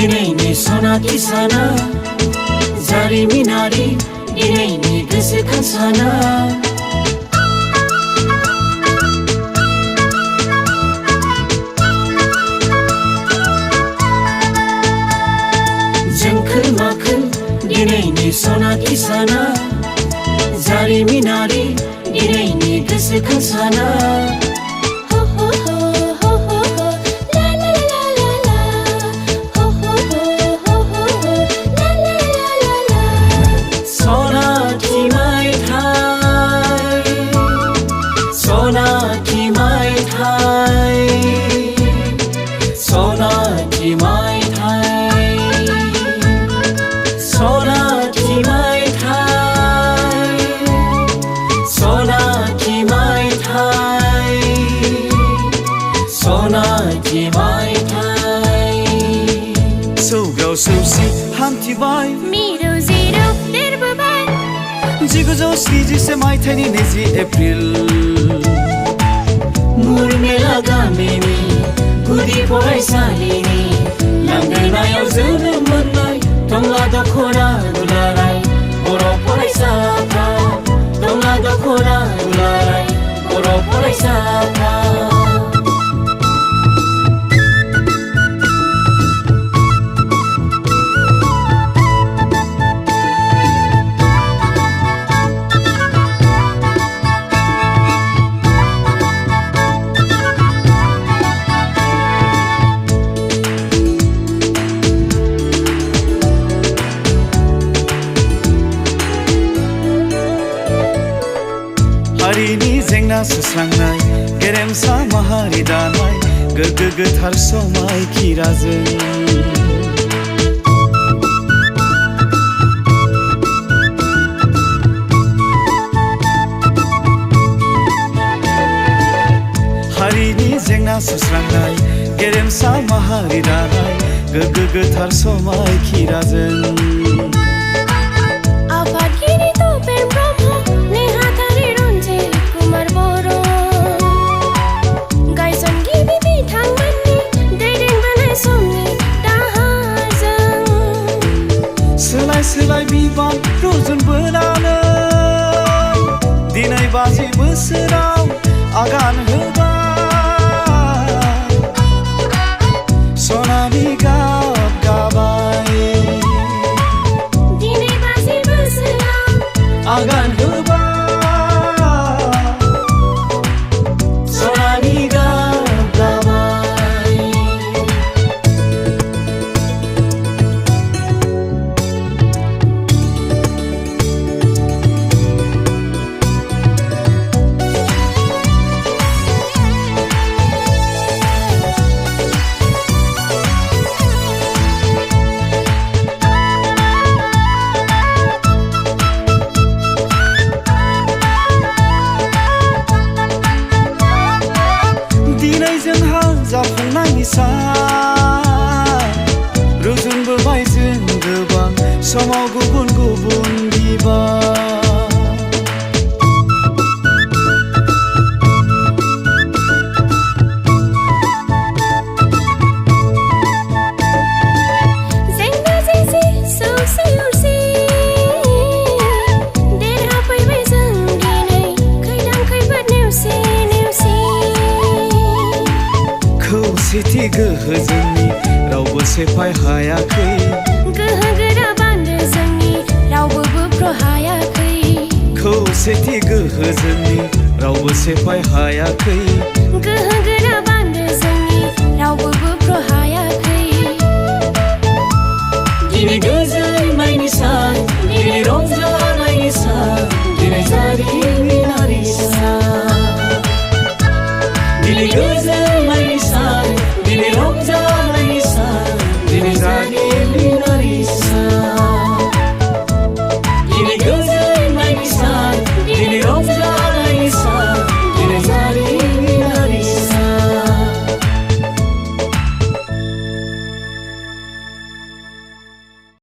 दिनैनि सना किसाना जारिमिनारि दिनैनि गोसोखांसाना जोंखोल माखोल दिनैनि सना किसाना जारिमिनारि दिनैनि गोसोखांसाना सौग्राव सौसि हान्थिबाय मिरौ जिरौ देरबोबाय 1970 मायथाइनि 20 एप्रिल मुरमेला गामिनि गुदि फरायसालिनि लांगोनायाव जोनोम मोननाय टंला दख'रा दुलाराय बर' फरायसाफ्रा टंला दख'रा दुलाराय बर' फरायसाफ्रा हारिनि जेंना सुस्रांनाय गेरेमसा माहारि दानाय गोग्गो गोथार समायखिराजों हारिनि जेंना सुस्रांनाय गेरेमसा माहारि दानाय गोग्गो गोथार समायखिराजों सोलाय बिबान रुजुनबोनानै दिनै 50 बोसोराव आगान होबाय सनानि गाब गाबाय दिनै 50 बोसोराव आगान होबाय सनानि गाब गाबाय जाफुंनायनि सान रुजुनबोबाय जों गोबां समाव गुबुन गुबुन बिबान जेंना जेंसि सौसि अरसि देरहाफैबाय जों दिनै खैदां खैफोद नेवसि नेवसि खौसेथि गोहो जोंनि रावबो सेफाय हायाखै गोहो गोरा बान्दो जोंनि रावबो बोफ्र हायाखै खौसेथि गोहो जोंनि रावबो सेफाय हायाखै गोहो गोरा बान्दो जोंनि रावबो बोफ्र हायाखै दिनै गोजोननायनि सान दिनै रंजानायनि सान दिनै जारिमिनारि सान दिनै गोजोननायनि सान दिनै